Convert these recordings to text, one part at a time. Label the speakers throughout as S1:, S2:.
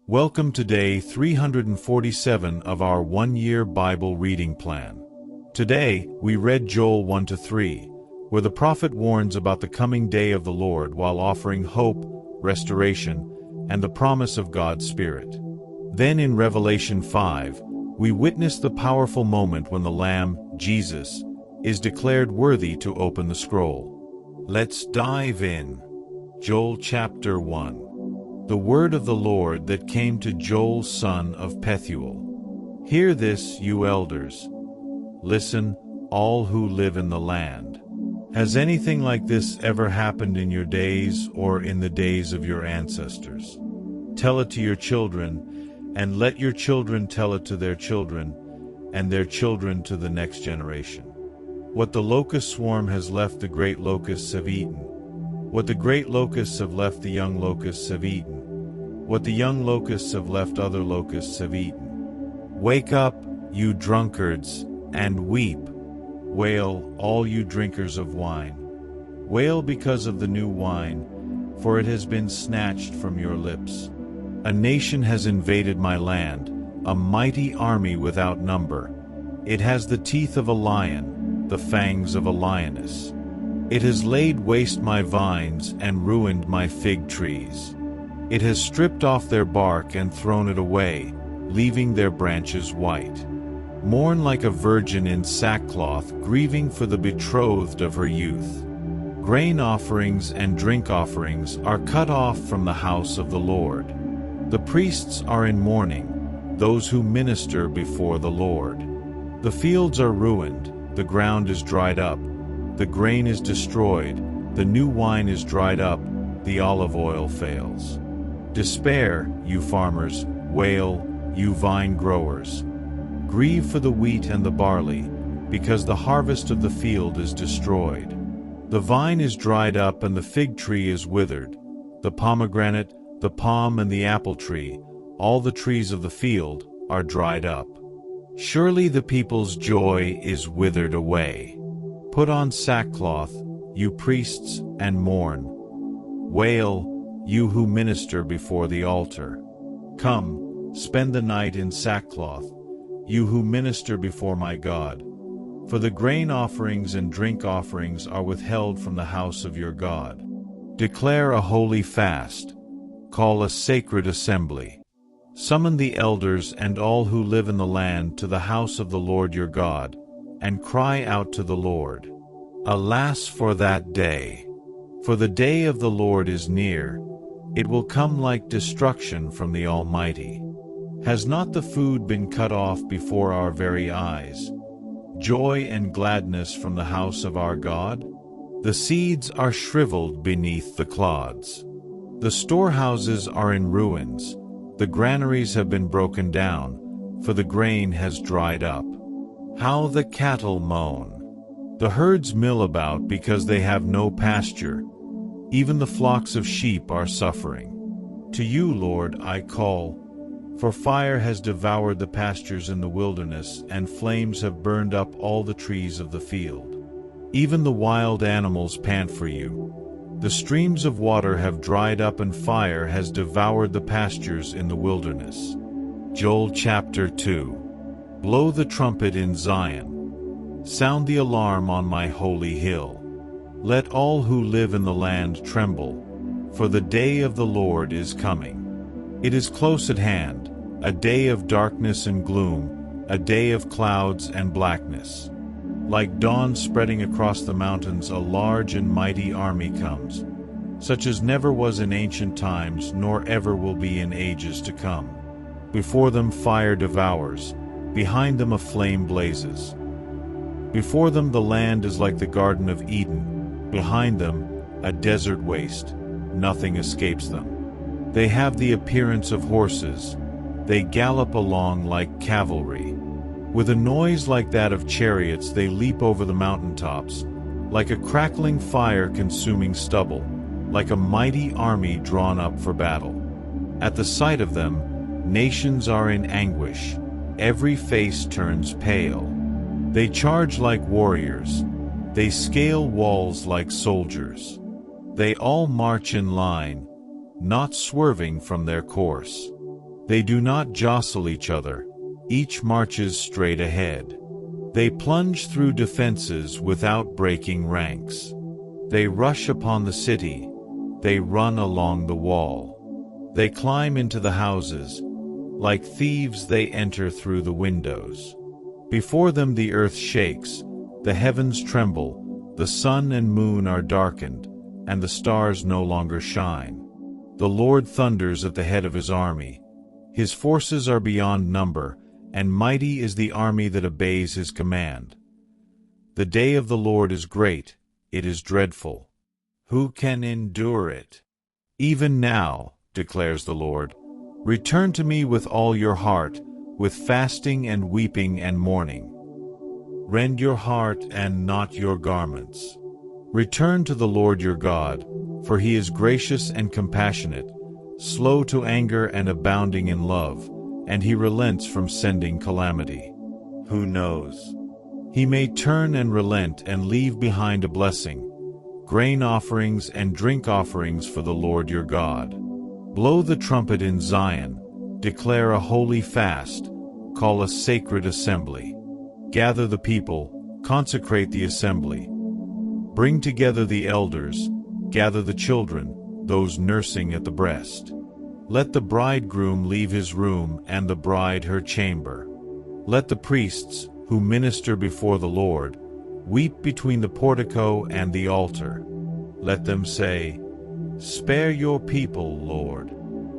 S1: Welcome to day 347 of our one-year Bible reading plan. Today, we read Joel 1-3, where the prophet warns about the coming day of the Lord while offering hope, restoration, and the promise of God's Spirit. Then in Revelation 5, we witness the powerful moment when the Lamb, Jesus, is declared worthy to open the scroll. Let's dive in. Joel chapter 1. The word of the Lord that came to Joel son of Pethuel. Hear this, you elders. Listen, all who live in the land. Has anything like this ever happened in your days or in the days of your ancestors? Tell it to your children, and let your children tell it to their children, and their children to the next generation. What the locust swarm has left, the great locusts have eaten. What the great locusts have left, the young locusts have eaten. What the young locusts have left, other locusts have eaten. Wake up, you drunkards, and weep. Wail, all you drinkers of wine. Wail because of the new wine, for it has been snatched from your lips. A nation has invaded my land, a mighty army without number. It has the teeth of a lion, the fangs of a lioness. It has laid waste my vines and ruined my fig trees. It has stripped off their bark and thrown it away, leaving their branches white. Mourn like a virgin in sackcloth, grieving for the betrothed of her youth. Grain offerings and drink offerings are cut off from the house of the Lord. The priests are in mourning, those who minister before the Lord. The fields are ruined, the ground is dried up. The grain is destroyed, the new wine is dried up, the olive oil fails. Despair, you farmers, wail, you vine growers. Grieve for the wheat and the barley, because the harvest of the field is destroyed. The vine is dried up and the fig tree is withered. The pomegranate, the palm and the apple tree, all the trees of the field, are dried up. Surely the people's joy is withered away. Put on sackcloth, you priests, and mourn. Wail, you who minister before the altar. Come, spend the night in sackcloth, you who minister before my God. For the grain offerings and drink offerings are withheld from the house of your God. Declare a holy fast. Call a sacred assembly. Summon the elders and all who live in the land to the house of the Lord your God, and cry out to the Lord. Alas for that day! For the day of the Lord is near. It will come like destruction from the Almighty. Has not the food been cut off before our very eyes? Joy and gladness from the house of our God? The seeds are shriveled beneath the clods. The storehouses are in ruins. The granaries have been broken down, for the grain has dried up. How the cattle moan! The herds mill about because they have no pasture. Even the flocks of sheep are suffering. To you, Lord, I call, for fire has devoured the pastures in the wilderness, and flames have burned up all the trees of the field. Even the wild animals pant for you. The streams of water have dried up, and fire has devoured the pastures in the wilderness. Joel chapter 2. Blow the trumpet in Zion. Sound the alarm on my holy hill. Let all who live in the land tremble, for the day of the Lord is coming. It is close at hand, a day of darkness and gloom, a day of clouds and blackness. Like dawn spreading across the mountains, a large and mighty army comes, such as never was in ancient times, nor ever will be in ages to come. Before them fire devours, behind them a flame blazes. Before them the land is like the Garden of Eden, behind them a desert waste, nothing escapes them. They have the appearance of horses, they gallop along like cavalry. With a noise like that of chariots they leap over the mountaintops, like a crackling fire consuming stubble, like a mighty army drawn up for battle. At the sight of them, nations are in anguish. Every face turns pale. They charge like warriors. They scale walls like soldiers. They all march in line, not swerving from their course. They do not jostle each other, each marches straight ahead. They plunge through defenses without breaking ranks. They rush upon the city, they run along the wall. They climb into the houses, like thieves they enter through the windows. Before them the earth shakes, the heavens tremble, the sun and moon are darkened, and the stars no longer shine. The Lord thunders at the head of his army. His forces are beyond number, and mighty is the army that obeys his command. The day of the Lord is great, it is dreadful. Who can endure it? Even now, declares the Lord, return to me with all your heart, with fasting and weeping and mourning. Rend your heart and not your garments. Return to the Lord your God, for he is gracious and compassionate, slow to anger and abounding in love, and he relents from sending calamity. Who knows? He may turn and relent and leave behind a blessing, grain offerings and drink offerings for the Lord your God. Blow the trumpet in Zion, declare a holy fast, call a sacred assembly. Gather the people, consecrate the assembly. Bring together the elders, gather the children, those nursing at the breast. Let the bridegroom leave his room and the bride her chamber. Let the priests, who minister before the Lord, weep between the portico and the altar. Let them say, spare your people, Lord.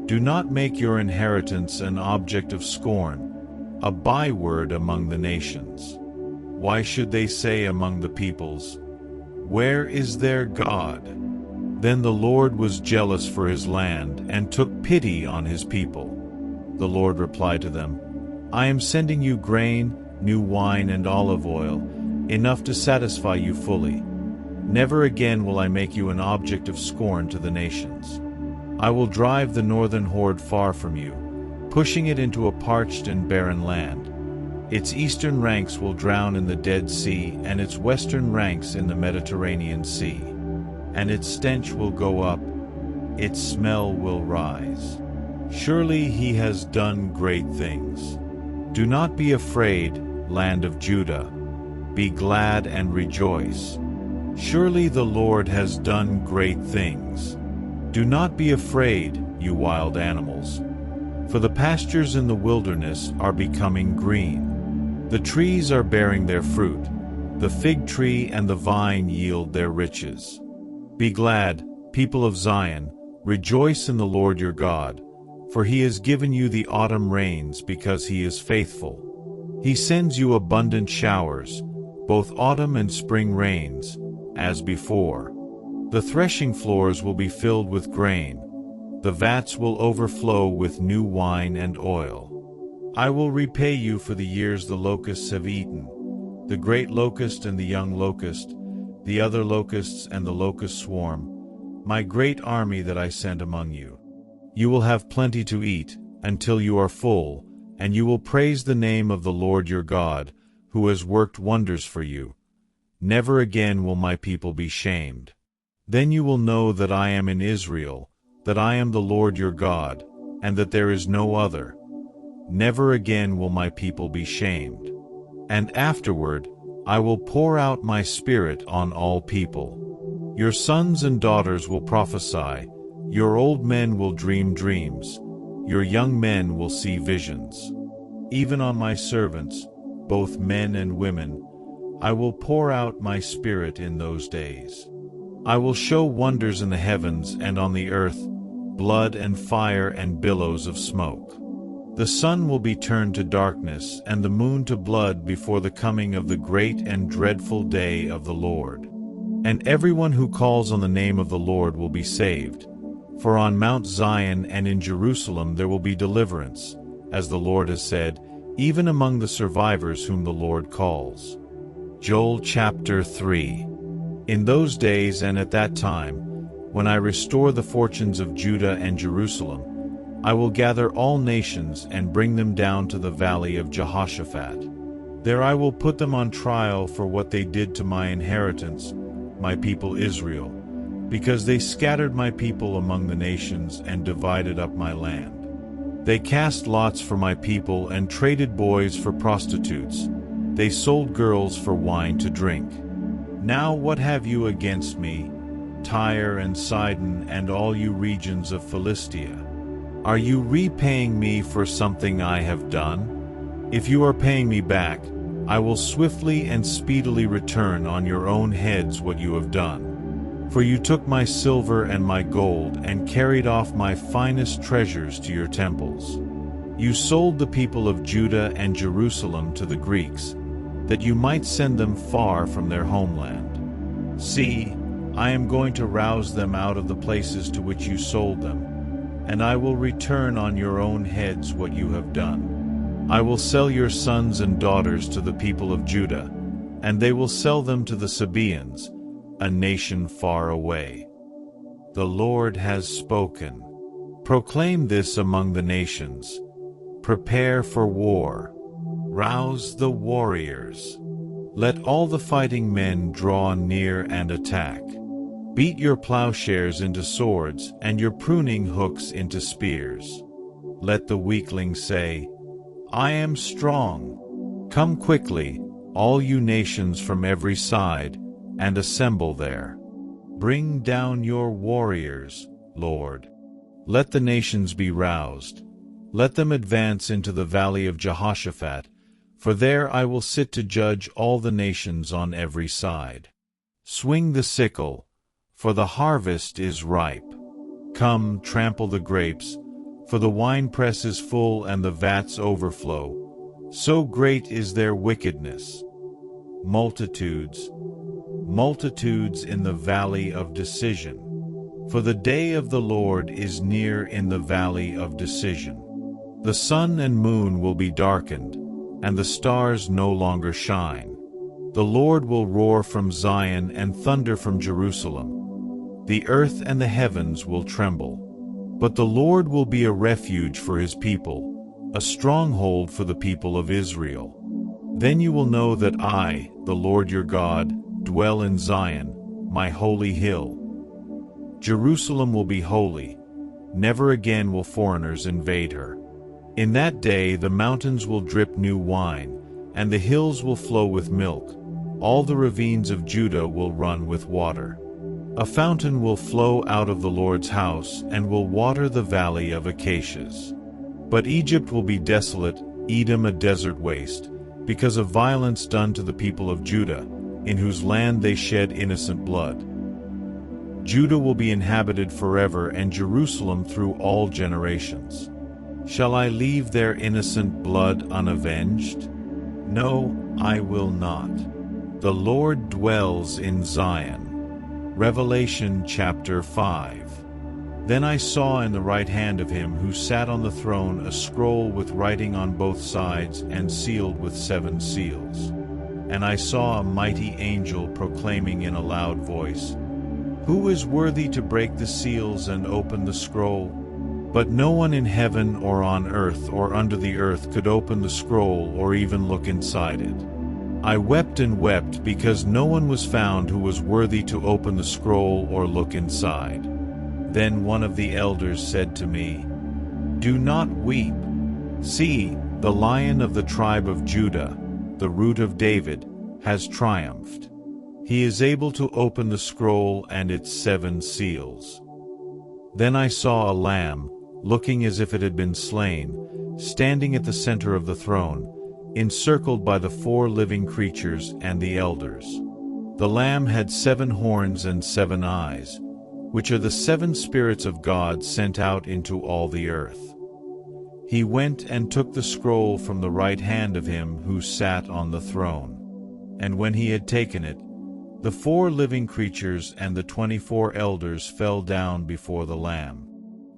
S1: Do not make your inheritance an object of scorn, a byword among the nations. Why should they say among the peoples, where is their God? Then the Lord was jealous for his land and took pity on his people. The Lord replied to them, I am sending you grain, new wine and olive oil, enough to satisfy you fully. Never again will I make you an object of scorn to the nations. I will drive the northern horde far from you, pushing it into a parched and barren land. Its eastern ranks will drown in the Dead Sea, and its western ranks in the Mediterranean Sea. And its stench will go up, its smell will rise. Surely he has done great things. Do not be afraid, land of Judah. Be glad and rejoice. Surely the Lord has done great things. Do not be afraid, you wild animals. For the pastures in the wilderness are becoming green. The trees are bearing their fruit. The fig tree and the vine yield their riches. Be glad, people of Zion, rejoice in the Lord your God, for he has given you the autumn rains because he is faithful. He sends you abundant showers, both autumn and spring rains, as before. The threshing floors will be filled with grain. The vats will overflow with new wine and oil. I will repay you for the years the locusts have eaten, the great locust and the young locust, the other locusts and the locust swarm, my great army that I sent among you. You will have plenty to eat, until you are full, and you will praise the name of the Lord your God, who has worked wonders for you. Never again will my people be shamed. Then you will know that I am in Israel, that I am the Lord your God, and that there is no other. Never again will my people be shamed. And afterward, I will pour out my Spirit on all people. Your sons and daughters will prophesy, your old men will dream dreams, your young men will see visions. Even on my servants, both men and women, I will pour out my Spirit in those days. I will show wonders in the heavens and on the earth, blood and fire and billows of smoke. The sun will be turned to darkness and the moon to blood before the coming of the great and dreadful day of the Lord. And everyone who calls on the name of the Lord will be saved. For on Mount Zion and in Jerusalem there will be deliverance, as the Lord has said, even among the survivors whom the Lord calls. Joel chapter 3. In those days and at that time, when I restore the fortunes of Judah and Jerusalem, I will gather all nations and bring them down to the valley of Jehoshaphat. There I will put them on trial for what they did to my inheritance, my people Israel, because they scattered my people among the nations and divided up my land. They cast lots for my people and traded boys for prostitutes. They sold girls for wine to drink. Now what have you against me, Tyre and Sidon and all you regions of Philistia? Are you repaying me for something I have done? If you are paying me back, I will swiftly and speedily return on your own heads what you have done. For you took my silver and my gold and carried off my finest treasures to your temples. You sold the people of Judah and Jerusalem to the Greeks, that you might send them far from their homeland. See, I am going to rouse them out of the places to which you sold them, and I will return on your own heads what you have done. I will sell your sons and daughters to the people of Judah, and they will sell them to the Sabaeans, a nation far away. The Lord has spoken. Proclaim this among the nations. Prepare for war. Rouse the warriors. Let all the fighting men draw near and attack. Beat your plowshares into swords and your pruning hooks into spears. Let the weakling say, I am strong. Come quickly, all you nations from every side, and assemble there. Bring down your warriors, Lord. Let the nations be roused. Let them advance into the valley of Jehoshaphat, for there I will sit to judge all the nations on every side. Swing the sickle, for the harvest is ripe. Come, trample the grapes, for the winepress is full and the vats overflow. So great is their wickedness. Multitudes, multitudes in the valley of decision. For the day of the Lord is near in the valley of decision. The sun and moon will be darkened, and the stars no longer shine. The Lord will roar from Zion and thunder from Jerusalem. The earth and the heavens will tremble. But the Lord will be a refuge for his people, a stronghold for the people of Israel. Then you will know that I, the Lord your God, dwell in Zion, my holy hill. Jerusalem will be holy. Never again will foreigners invade her. In that day the mountains will drip new wine, and the hills will flow with milk. All the ravines of Judah will run with water. A fountain will flow out of the Lord's house and will water the valley of acacias. But Egypt will be desolate, Edom a desert waste, because of violence done to the people of Judah, in whose land they shed innocent blood. Judah will be inhabited forever, and Jerusalem through all generations. Shall I leave their innocent blood unavenged? No, I will not. The Lord dwells in Zion. Revelation chapter 5. Then I saw in the right hand of him who sat on the throne a scroll with writing on both sides and sealed with 7 seals. And I saw a mighty angel proclaiming in a loud voice, Who is worthy to break the seals and open the scroll? But no one in heaven or on earth or under the earth could open the scroll or even look inside it. I wept and wept because no one was found who was worthy to open the scroll or look inside. Then one of the elders said to me, Do not weep. See, the Lion of the tribe of Judah, the Root of David, has triumphed. He is able to open the scroll and its 7 seals. Then I saw a lamb, looking as if it had been slain, standing at the center of the throne, encircled by the 4 living creatures and the elders. The Lamb had 7 horns and 7 eyes, which are the 7 spirits of God sent out into all the earth. He went and took the scroll from the right hand of him who sat on the throne. And when he had taken it, the 4 living creatures and the 24 elders fell down before the Lamb.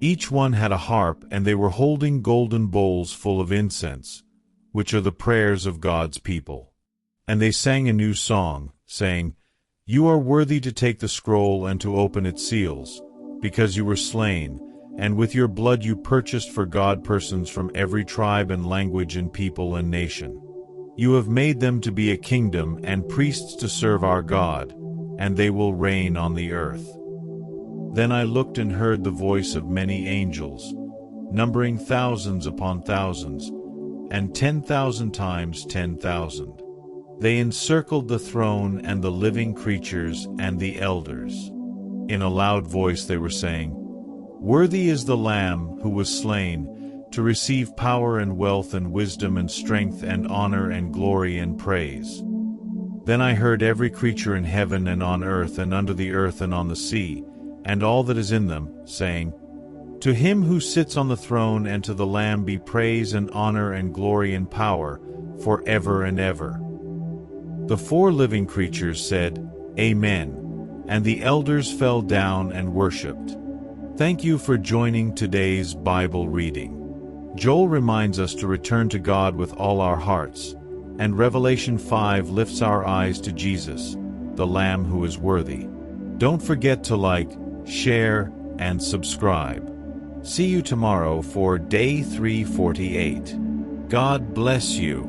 S1: Each one had a harp, and they were holding golden bowls full of incense, which are the prayers of God's people. And they sang a new song, saying, You are worthy to take the scroll and to open its seals, because you were slain, and with your blood you purchased for God persons from every tribe and language and people and nation. You have made them to be a kingdom and priests to serve our God, and they will reign on the earth. Then I looked and heard the voice of many angels, numbering thousands upon thousands, and 10,000 times 10,000. They encircled the throne and the living creatures and the elders. In a loud voice they were saying, "Worthy is the Lamb who was slain, to receive power and wealth and wisdom and strength and honor and glory and praise." Then I heard every creature in heaven and on earth and under the earth and on the sea, and all that is in them, saying, "To him who sits on the throne and to the Lamb be praise and honor and glory and power, forever and ever." The 4 living creatures said, "Amen," and the elders fell down and worshipped. Thank you for joining today's Bible reading. Joel reminds us to return to God with all our hearts, and Revelation 5 lifts our eyes to Jesus, the Lamb who is worthy. Don't forget to like, share, and subscribe. See you tomorrow for Day 348. God bless you.